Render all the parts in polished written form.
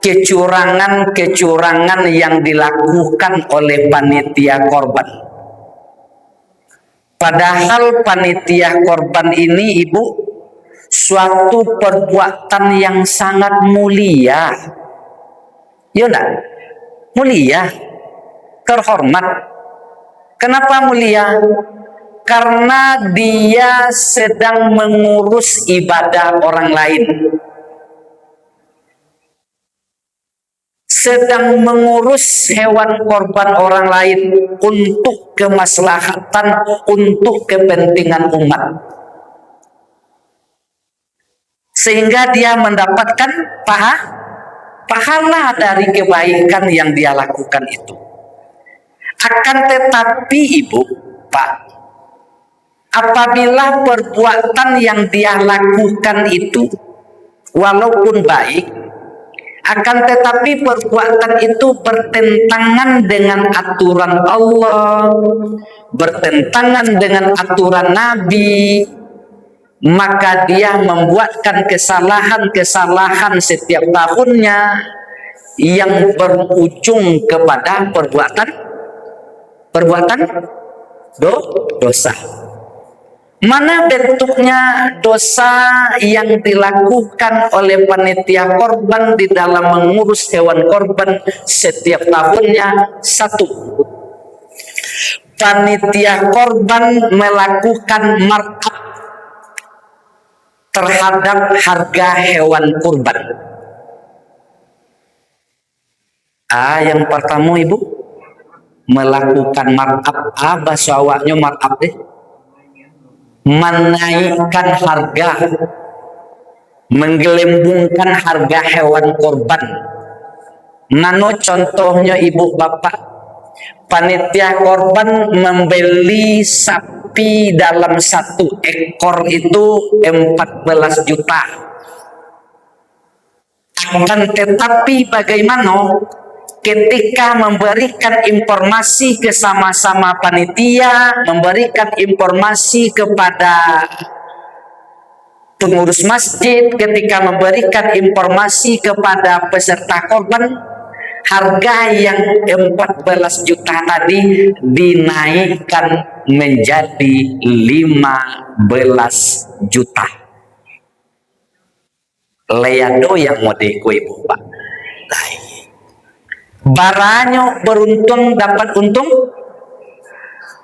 kecurangan-kecurangan yang dilakukan oleh panitia korban. Padahal panitia korban ini, Ibu, suatu perbuatan yang sangat mulia. Ya enggak? Mulia, terhormat. Kenapa mulia? Karena dia sedang mengurus ibadah orang lain. Sedang mengurus hewan korban orang lain untuk kemaslahatan, untuk kepentingan umat. Sehingga dia mendapatkan pahala dari kebaikan yang dia lakukan itu. Akan tetapi, Ibu, Pak, apabila perbuatan yang dia lakukan itu walaupun baik, akan tetapi perbuatan itu bertentangan dengan aturan Allah, bertentangan dengan aturan Nabi, maka dia membuatkan kesalahan-kesalahan setiap tahunnya yang berujung kepada perbuatan dosa. Mana bentuknya dosa yang dilakukan oleh panitia korban di dalam mengurus hewan korban setiap tahunnya? Satu, panitia korban melakukan markup terhadap harga hewan kurban. Yang pertama, Ibu, melakukan markup. Bahasa awaknya markup deh. Menaikkan harga, menggelembungkan harga hewan korban. Nano contohnya, Ibu Bapak, panitia korban membeli sapi dalam 1 ekor itu 14 juta. Akan tetapi bagaimana ketika memberikan informasi ke sama-sama panitia, memberikan informasi kepada pengurus masjid, ketika memberikan informasi kepada peserta korban, harga yang 14 juta tadi dinaikkan menjadi 15 juta. Leado yang mau diikui, Ibu, Pak. Baranyo beruntung dapat untung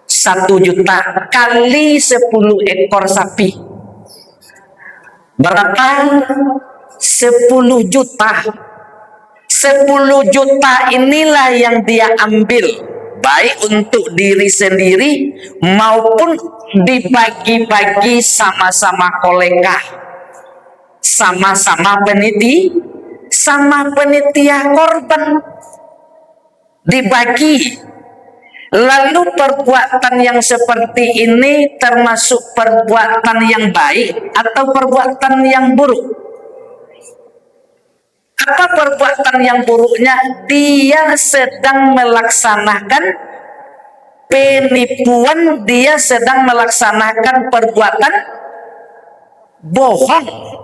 1 juta kali 10 ekor sapi. Berapa? 10 juta. 10 juta inilah yang dia ambil, baik untuk diri sendiri maupun dibagi-bagi sama-sama kolega, sama-sama penitia korban. Dibagi. Lalu perbuatan yang seperti ini termasuk perbuatan yang baik atau perbuatan yang buruk? Apa perbuatan yang buruknya? Dia sedang melaksanakan penipuan, dia sedang melaksanakan perbuatan bohong.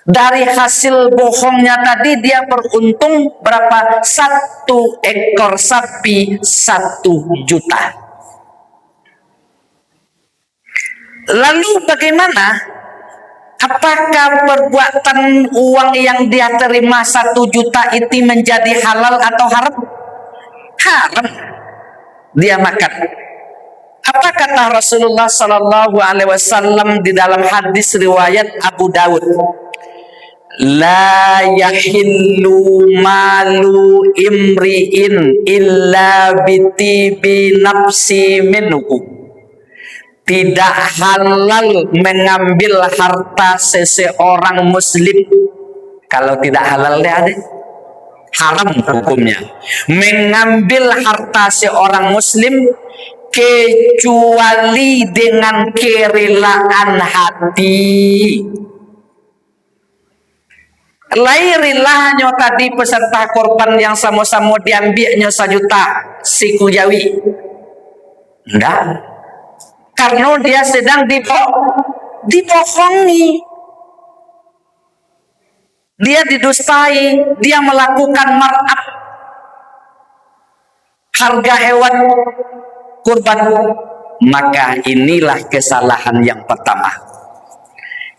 Dari hasil bohongnya tadi dia beruntung berapa? 1 ekor sapi 1 juta. Lalu bagaimana? Apakah perbuatan uang yang dia terima 1 juta itu menjadi halal atau haram? Haram. Dia makan. Apa kata Rasulullah Sallallahu Alaihi Wasallam di dalam hadis riwayat Abu Dawud? La yahillu malu imri'in illa bitibi nafsi minhu. Tidak halal mengambil harta seseorang muslim. Kalau tidak halal dia ada haram hukumnya. Mengambil harta seorang muslim kecuali dengan kerelaan hati. Lairilah tadi peserta korban yang sama-sama diambilnya 1 juta siku jawi. Enggak. Karena dia sedang dibohongi. dia didustai, dia melakukan markup harga hewan kurban, maka inilah kesalahan yang pertama.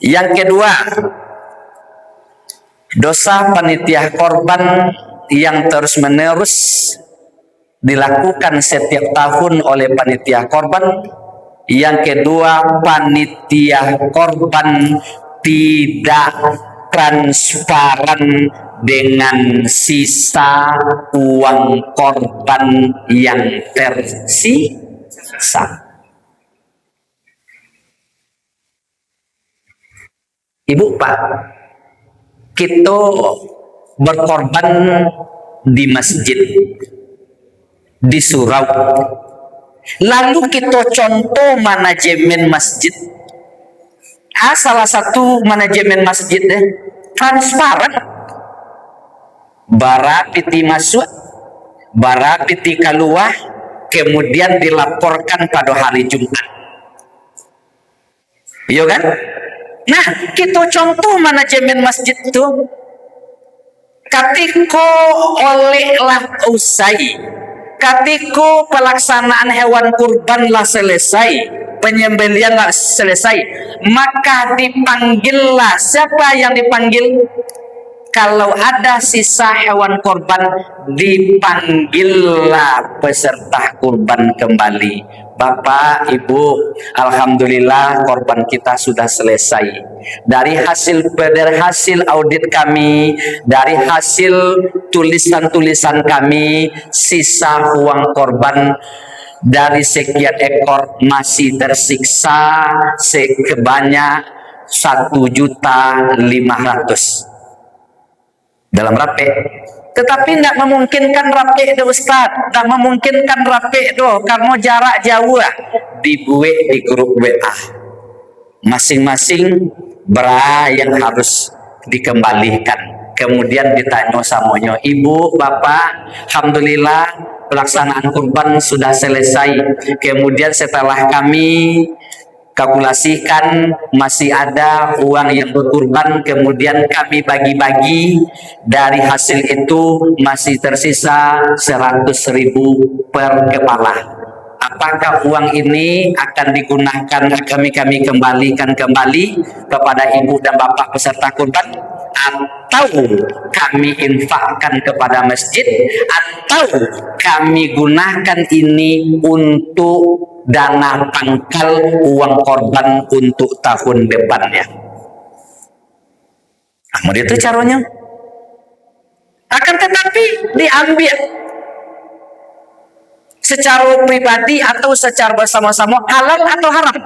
Yang kedua, dosa panitia korban yang terus-menerus dilakukan setiap tahun oleh panitia korban. Yang kedua, panitia korban tidak transparan dengan sisa uang korban yang tersisa. Ibu, Pak, kita berkorban di masjid, di surau. Lalu kita contoh manajemen masjid. Salah satu manajemen masjid transparan. Bara piti masuk, bara piti keluar, kemudian dilaporkan pada hari Jumat. Iya kan? Nah, kita contoh manajemen masjid itu. Ketika olehlah usai, ketika pelaksanaan hewan kurbanlah selesai, penyembelihanlah selesai, maka dipanggillah. Siapa yang dipanggil? Kalau ada sisa hewan korban, dipanggillah peserta kurban kembali. Bapak, Ibu, alhamdulillah korban kita sudah selesai. Dari hasil audit kami, dari hasil tulisan-tulisan kami, sisa uang korban dari sekian ekor masih tersiksa sebanyak 1.500.000 dalam rapi. Tetapi tidak memungkinkan rapi itu Ustaz, tidak memungkinkan rapi itu karena jarak jauh. Dibuat di grup WA masing-masing berapa yang harus dikembalikan. Kemudian ditanya samanya, Ibu, Bapak, alhamdulillah pelaksanaan kurban sudah selesai. Kemudian setelah kami kalkulasikan masih ada uang yang berkurban, kemudian kami bagi-bagi, dari hasil itu masih tersisa 100.000 per kepala. Apakah uang ini akan digunakan kami kembalikan kembali kepada ibu dan bapak peserta kurban, atau kami infakkan kepada masjid, atau kami gunakan ini untuk dana pangkal uang korban untuk tahun depannya? Namun itu caranya. Akan tetapi diambil secara pribadi atau secara bersama-sama, halal atau haram?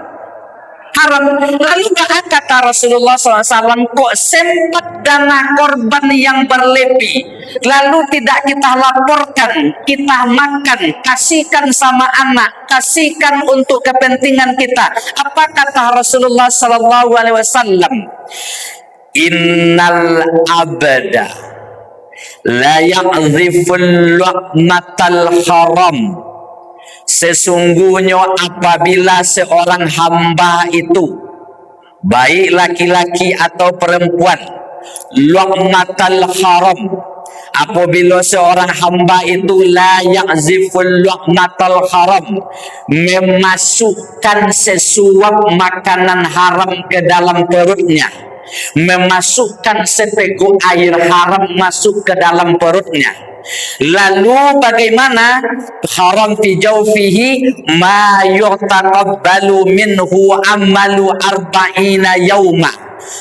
Haram. Lalu kata Rasulullah SAW, kok sempat dana korban yang berlebih lalu tidak kita laporkan, kita makan, kasihkan sama anak, kasihkan untuk kepentingan kita? Apa kata Rasulullah SAW? Innal abda la ya'ziful lu'matal haram. Sesungguhnya apabila seorang hamba itu, baik laki-laki atau perempuan, lu'matal haram, apabila seorang hamba itu la ya'ziful lu'matal haram, memasukkan sesuap makanan haram ke dalam perutnya, memasukkan seteguk air haram masuk ke dalam perutnya. Lalu bagaimana? Haram fi jawfihi ma yu'taqabbalu minhu amalu arba'ina yauma.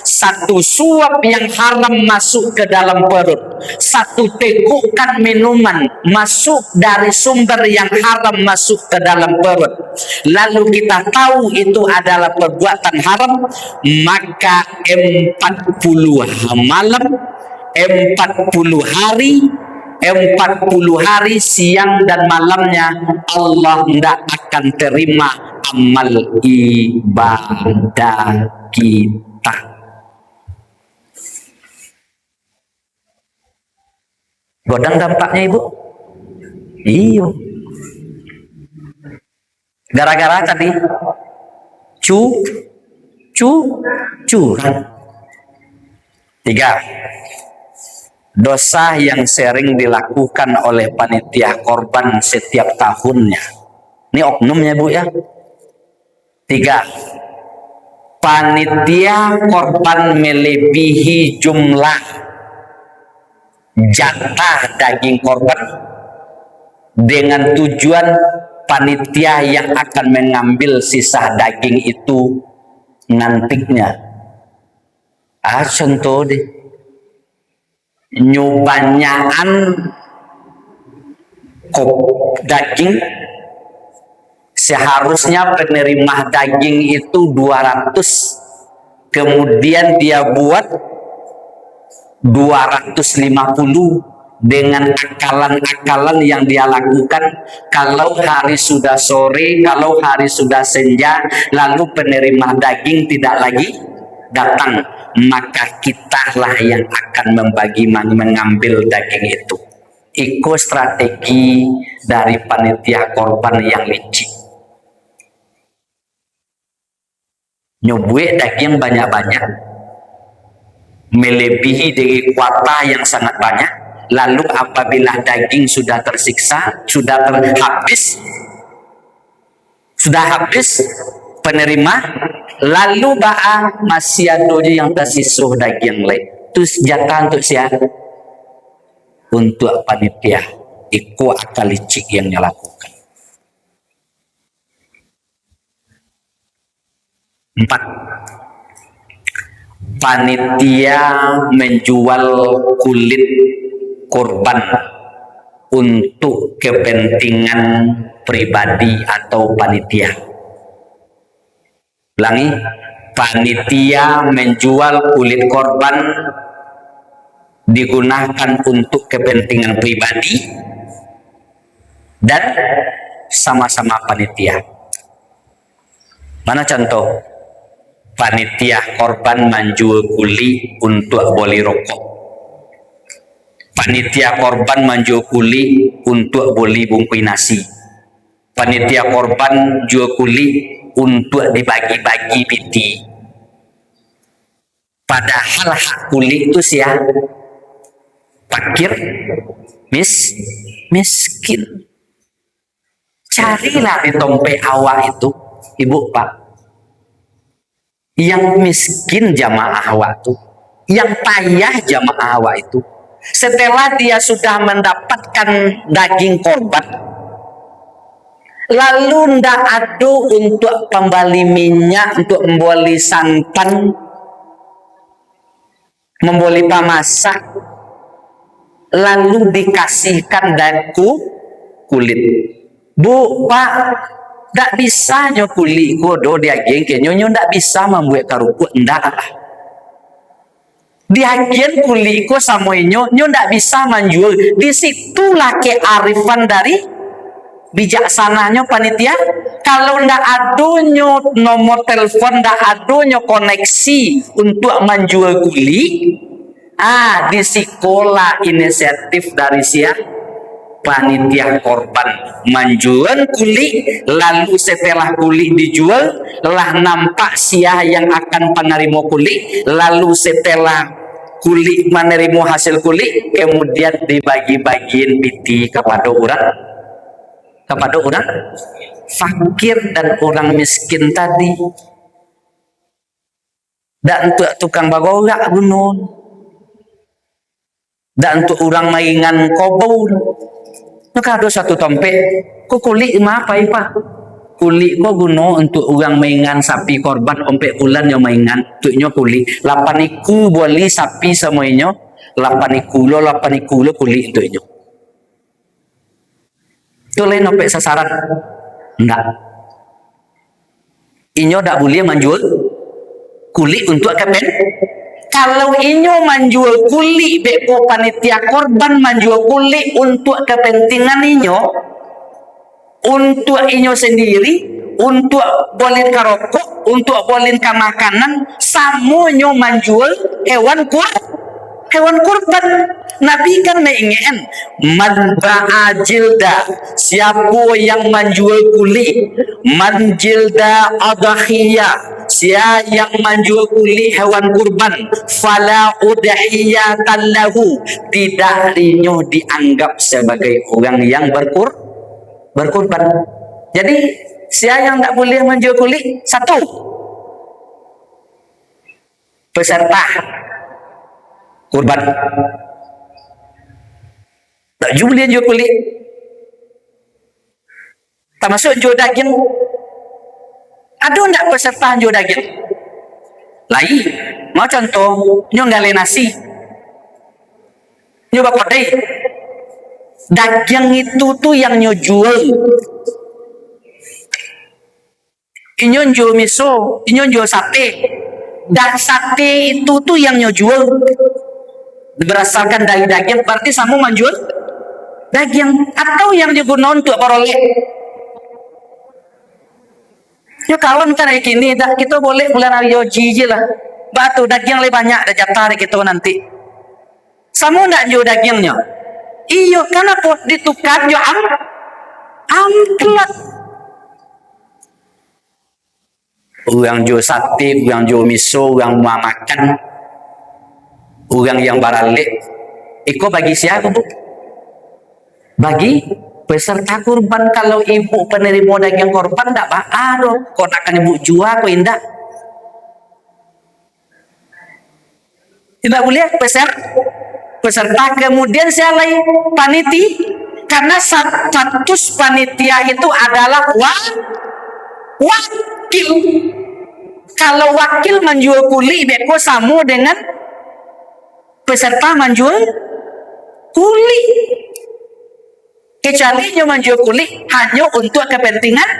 Satu suap yang haram masuk ke dalam perut, satu tegukan minuman masuk dari sumber yang haram masuk ke dalam perut, lalu kita tahu itu adalah perbuatan haram, maka 40 malam, 40 hari, 40 hari siang dan malamnya Allah tidak akan terima amal ibadah kita. Godang dampaknya Ibu? Iya. Gara-gara tadi curang. Tiga, dosa yang sering dilakukan oleh panitia korban setiap tahunnya. Ini oknumnya Bu ya. Tiga, panitia korban melebihi jumlah jatah daging korban dengan tujuan panitia yang akan mengambil sisa daging itu nantinya. Contoh deh, nyubanyaan daging, seharusnya penerima daging itu 200, kemudian dia buat 250 dengan akalan-akalan yang dia lakukan. Kalau hari sudah sore, kalau hari sudah senja, lalu penerima daging tidak lagi datang, maka kitalah yang akan mengambil daging itu. Itu strategi dari panitia korban yang licik. Nyubuh daging banyak-banyak, melebihi dari kuota yang sangat banyak. Lalu apabila daging sudah tersiksa, sudah habis penerima, lalu masih ada yang tersisa daging lain. Terus jatah untuk siapa? Untuk panitia. Itu akal licik yang dilakukan. 4. Panitia menjual kulit korban untuk kepentingan pribadi atau panitia. Ulangi, panitia menjual kulit korban digunakan untuk kepentingan pribadi dan sama-sama panitia. Mana contoh? Panitia korban menjual kulit untuk beli rokok. Panitia korban menjual kulit untuk beli bungkus nasi. Panitia korban jual kulit untuk dibagi-bagi piti. Padahal hak kulit itu fakir, miskin. Carilah di dompet awak itu, Ibu Pak, yang miskin jamaah awak itu, yang payah jamaah awak itu. Setelah dia sudah mendapatkan daging korban, lalu ndak ada untuk kembali minyak, untuk membeli santan, membeli pamasak, lalu dikasihkan daku kulit. Bu, Pak, ndak bisa nyo kulit godo daging kenyo ndak bisa membuat karupuk, ndak. Diagen kulit ko samoinyo ndak bisa menjual. Disitulah kearifan dari bijaksananya panitia. Kalau ndak adonyo nomor telepon, ndak adonyo koneksi untuk menjual kulit, di sekolah inisiatif dari panitia korban menjual kulit. Lalu setelah kulit dijual, lah nampak yang akan penerima kulit. Lalu setelah kulit menerima hasil kulit, kemudian dibagi-bagiin piti kepada orang fakir dan orang miskin tadi. Dan untuk tukang bagorak gunung, dan untuk orang mainan kobul. Maka ada satu dompet, kok kulit apa ya Pak? Kulit kok guna untuk orang mainan sapi korban ompek bulan yang mainan, tuknya kulit. 8 iku boleh sapi semuanya, 8 iku lo kulit tuknya. Itu lain ompek sasaran? Enggak. Inyo tak boleh menjual kulit untuk kepen. Kalau inyo menjual kulit, beko panitia korban menjual kulit untuk kepentingan inyo, untuk inyo sendiri, untuk boleh ke rokok, untuk boleh ke makanan, samonyo menjual hewan kurban. Nabi kan mengingatkan, man ba'ajilda, siapa yang menjual kulit, man jilda adahiyah, sia yang menjual kuli hewan kurban fala udhiyatan lahu, tidak rinyo dianggap sebagai orang yang berkurban. Jadi sia yang tak boleh menjual kuli, satu, peserta kurban tak boleh jual kuli, termasuk jual daging. Ada enggak peserta jual daging? Lain. Mau contoh, nyo nggak nasi, nyo bakodai. Daging itu tuh yang nyo jual. Inyo jual miso, inyo jual sate. Dan sate itu tuh yang nyo jual. Berdasarkan dari daging, berarti sama menjual daging. Atau yang digunakan untuk peroleh. Yo kawan kayak gini, dah kita boleh bulan hari jiji lah. Batu daging lebih banyak dah jatah kita nanti. Sama ndak jual dagingnya? Iyo, kenapa ditukar jo amplot? Orang jual sate, orang jual miso, orang mau makan, orang yang baralik. Iko bagi siapa bu? Bagi peserta kurban. Kalau ibu penerima daging korban tak baru kau akan ibu jual kau indah tidak boleh peserta. Kemudian saya lain panitia, karena status panitia itu adalah wakil. Kalau wakil menjual kuli beko sama dengan peserta menjual kuli. Kecuali nyo menjual kuli hanya untuk kepentingan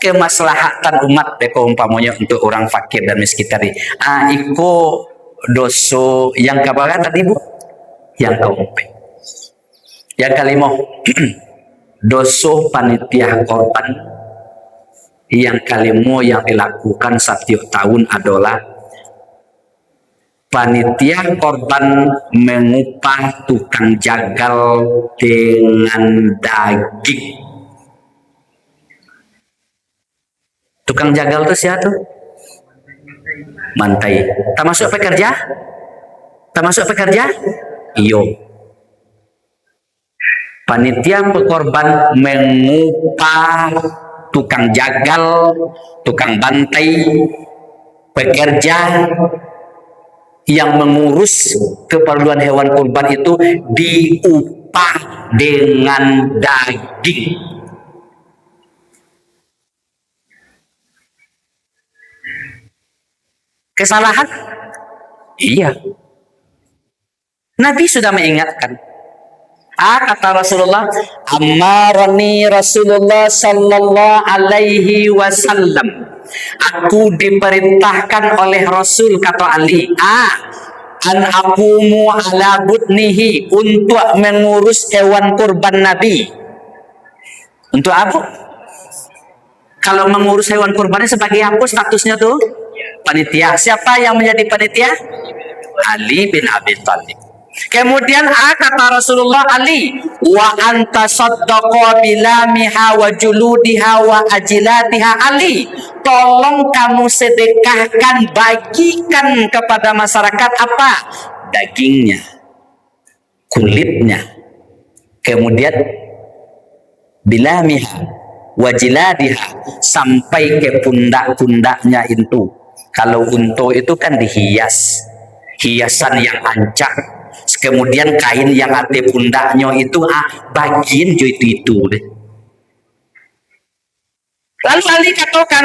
kemaslahatan umat, beko umpamanya untuk orang fakir dan miskin tadi. Iko doso yang keberapa tadi bu? Yang keempat. Yang kelima, doso panitia korban. Yang kelima yang dilakukan setiap tahun adalah panitia korban mengupah tukang jagal dengan daging. Tukang jagal itu siapa tuh? Mantai. Termasuk pekerja? Termasuk pekerja? Iyo. Panitia korban mengupah tukang jagal, tukang bantai, pekerja yang mengurus keperluan hewan kurban itu diupah dengan daging. Kesalahan? Iya. Nabi sudah mengingatkan. Kata Rasulullah, amarani Rasulullah sallallahu alaihi wasallam. Aku diperintahkan oleh Rasul, kata Ali, an akumu ala butnihi, untuk mengurus hewan kurban Nabi. Untuk apa? Kalau mengurus hewan kurbannya sebagai apa statusnya tuh? Panitia. Siapa yang menjadi panitia? Ali bin Abi Thalib. Kemudian kata Rasulullah, Ali, wa anta saddaqa bilamiha wa juludiha wa ajilatiha. Ali, tolong kamu sedekahkan, bagikan kepada masyarakat apa? Dagingnya, kulitnya, kemudian bilamiha wa jiladiha, sampai ke pundak-pundaknya itu. Kalau unta itu kan dihias, hiasan yang ancak. Kemudian kain yang ada pundaknya itu bagian itu deh. Lalu Ali katakan,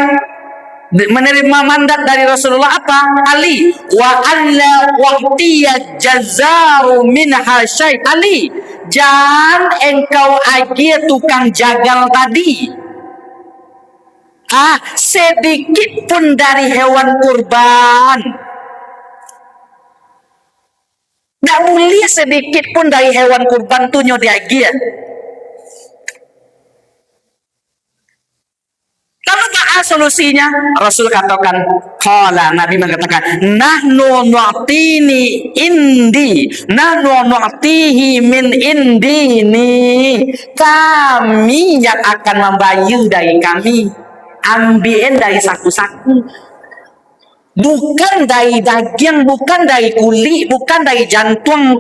menerima mandat dari Rasulullah apa? Ali, wa alla waqtiya jazaru minha syai'. Ali, jangan engkau agi tukang jagal tadi sedikit pun dari hewan kurban. Nggak boleh sedikit pun dari hewan kurban tuh nyodiagi ya. Lalu apa solusinya? Rasul katakan, qala, Nabi mengatakan, nahnu nu'tini indi, nahnu nu'tihi min indini. Kami yang akan membayar dari kami, ambilin dari saku-saku. Bukan dari daging, bukan dari kulit, bukan dari jantung,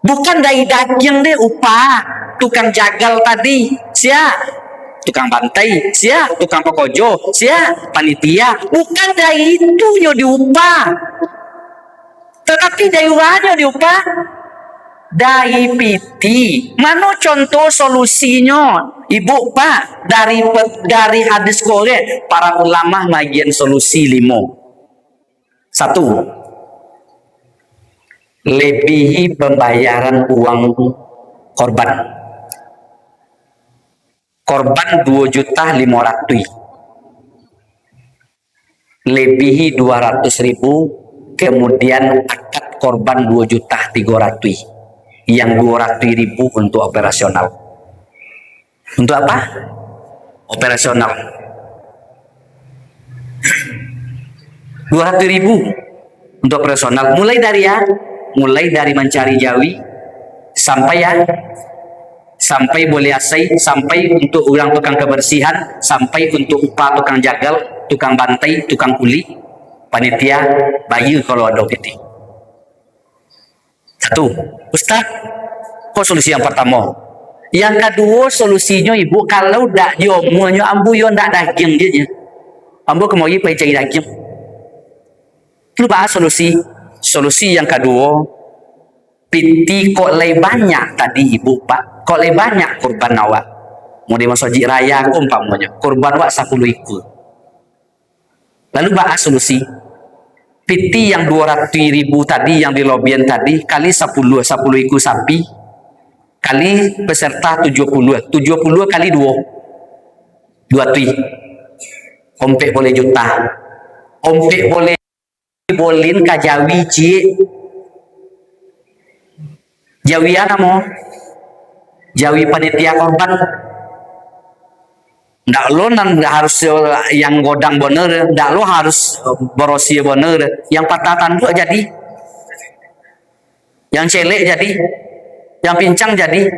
bukan dari daging deh upah. Tukang jagal tadi, tukang bantai, tukang pekojo, panitia, bukan dari itu yo diupah. Tetapi dari mana diupah? Dari piti. Mana contoh solusinya? Ibu Pak, dari hadis Quran, para ulama bagian solusi 5. 1. Lebihi pembayaran uang korban. Korban 2.500.000. Lebihi 200.000, kemudian akad korban 2.300.000. Yang 200.000 untuk operasional. Untuk apa? Operasional. 200.000 untuk operasional. Mulai dari mencari jawi sampai boleh asai, sampai untuk orang tukang kebersihan, sampai untuk upah tukang jagal, tukang bantai, tukang kuli, panitia, bayi kalau ada gitu. 1. Ustaz, kok solusi yang pertama? Yang kedua solusinya ibu, kalau dak jomonya ambu yo ndak daging dia. Ambu kemoi pergi cari daging. Lu bahas solusi yang kedua, piti kok lebih banyak tadi ibu Pak, kok lebih banyak kurban awak. Mau di masjid raya umpamanya, kurban awak 10 ekor. Lalu bahas solusi. Piti yang 200.000 tadi yang di lobian tadi kali 10 ekor sapi kali peserta 70 kali 2 tri. Ompek boleh juta. Ompek bolin ka jawi cik. Jawi apa mo? Jawi panitia korban. Ndak lo harus yang godang bener, ndak lo harus borosia bener. Yang patah tanduk jadi, yang celek jadi, yang pincang jadi,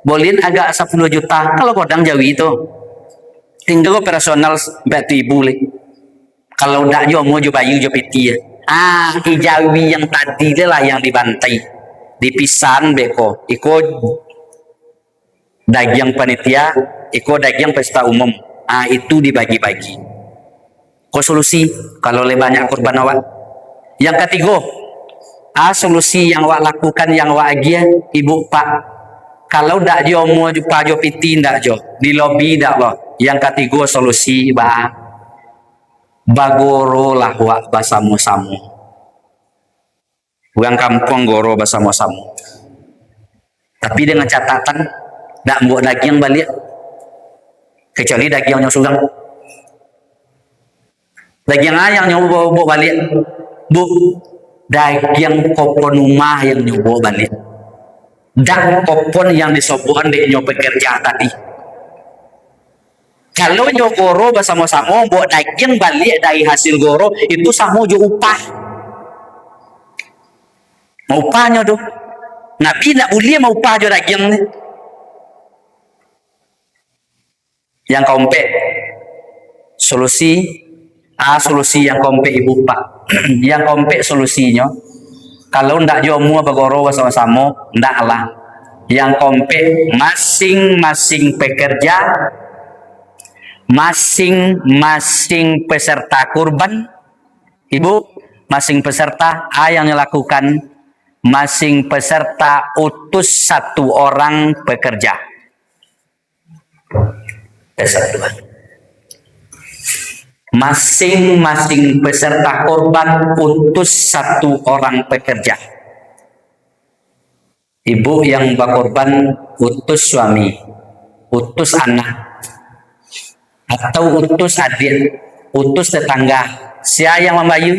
bolin agak 10 juta. Kalau godang jawi itu, tinggal operasional 4.000 leh. Kalau ndak jo mau jo bayu jo piti ya. Jawi yang tadi lah yang dibantai, dipisan beko, daging panitia, daging pesta umum. Itu dibagi-bagi. Solusi kalau lebih banyak korban awak. Yang ketiga, solusi yang awak lakukan yang awak agia, ibu Pak. Kalau ndak jo mau jo piti ndak jo di lobi ndak loh. Yang ketiga solusi bagoro lah awak basamu-samu. Orang kampung goro basamu-samu. Tapi dengan catatan ndak buat daging balik, kecuali daging yang sugang. Daging yang nyoba balik, daging kopon rumah yang nyoba balik, dan kopon yang disobokan di nyoba kerja tadi. Kalau nyogoro bersama-sama buat daging balik dari hasil goro itu sama jo upah. Mau upahnya tuh. Nabi nak boleh mau upah jo daging ni. Yang keempat, solusi yang keempat ibu Pak. Yang keempat solusinya, kalau ndak jomu bagoro bersama-sama, ndak lah. Yang keempat, masing-masing pekerja, masing-masing peserta kurban, ibu, masing peserta yang dilakukan, masing peserta utus 1 orang pekerja. Masing-masing peserta korban utus 1 orang pekerja. Ibu yang berkorban utus suami, utus anak, atau utus adik, utus tetangga. Siapa yang membayu?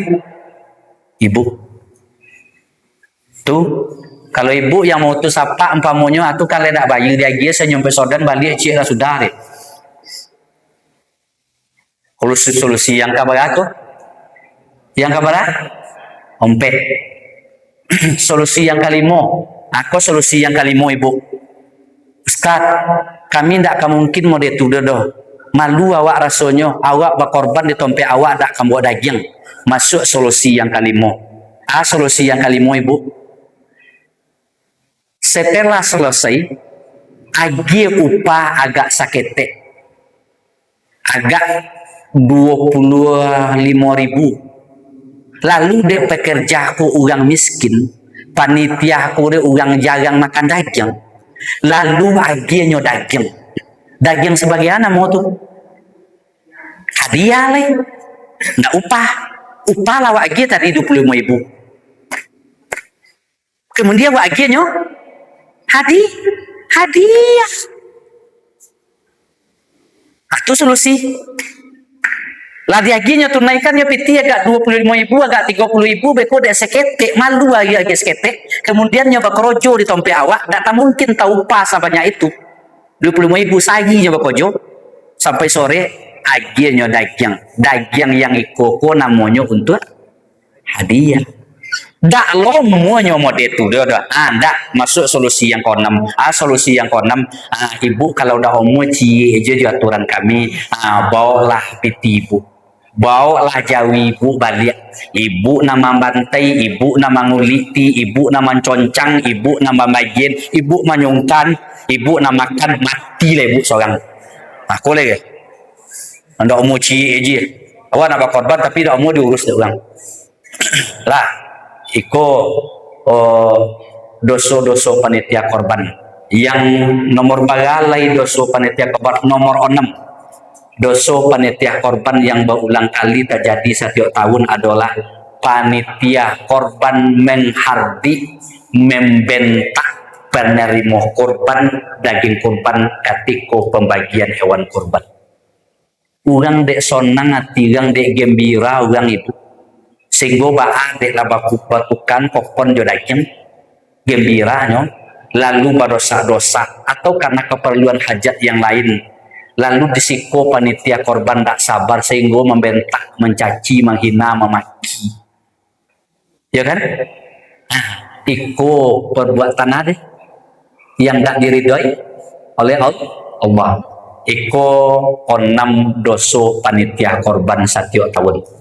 Ibu. Tuh, kalau ibu yang mau utus apa umpamanya atau kalau tidak bayu dia saya nyampe sodan balik cik lah sudah deh. Kalau solusi yang kabar itu, yang kabar ompek. Solusi yang kelima, solusi yang kelima ibu. Ustaz, kami tidak akan mungkin mau dituduh doh. Malu awak rasanya, awak berkorban di tompe awak tak kamu daging. Masuk solusi yang kelima. Solusi yang kelima ibu. Setelah selesai, agi upah agak sakit, agak 25.000. Lalu dia pekerja aku orang miskin, panitia aku dia orang jarang makan daging. Lalu aginya daging sebagai apa mau tuh? Hadiah lah, nggak upah lah agi tadi 25.000. Kemudian aginya hadiah. Itu solusi. Lah diaginya tunaikannya piti agak 25.000, agak 30.000, beko dek seketek, malu aja agak seketek. Kemudian nyoba kerojo di tompe awak, tak mungkin tahu pas sampainya itu. 25.000 sagi nyoba kojo sampai sore aginya daging yang ikoko namanya untuk hadiah. Dak lomo nyomo itu dia dah. Dak masuk solusi yang keenam. Solusi yang keenam, ibu kalau dah homo cie aja di aturan kami, bawalah piti ibu. Bawalah jawi ibu balik. Ibu nama bantai, ibu nama nguliti, ibu nama concang, ibu nama bagian, ibu manyungkan, ibu nama makan mati lah ibu seorang. Aku lagi. Anda homo cie aja. Awak nak berkorban tapi dah homo diurus dia orang. Lah. Iko doso-doso panitia korban yang nomor bagalai doso panitia korban nomor 6. Doso panitia korban yang berulang kali terjadi setiap tahun adalah panitia korban menghardi, membentak penerima korban daging korban ketika pembagian hewan korban. Orang dek sonang hati, orang dek gembira, orang itu sehingga bahan dek laba kupatukan kokon jodakin gembiranya, lalu berdosa-dosa atau karena keperluan hajat yang lain, lalu disiko panitia korban tak sabar sehingga membentak, mencaci, menghina, memaki, ya kan? Iko perbuatan ada yang tak diridhoi oleh Allah. Iko 6 dosa panitia korban setiap tahun.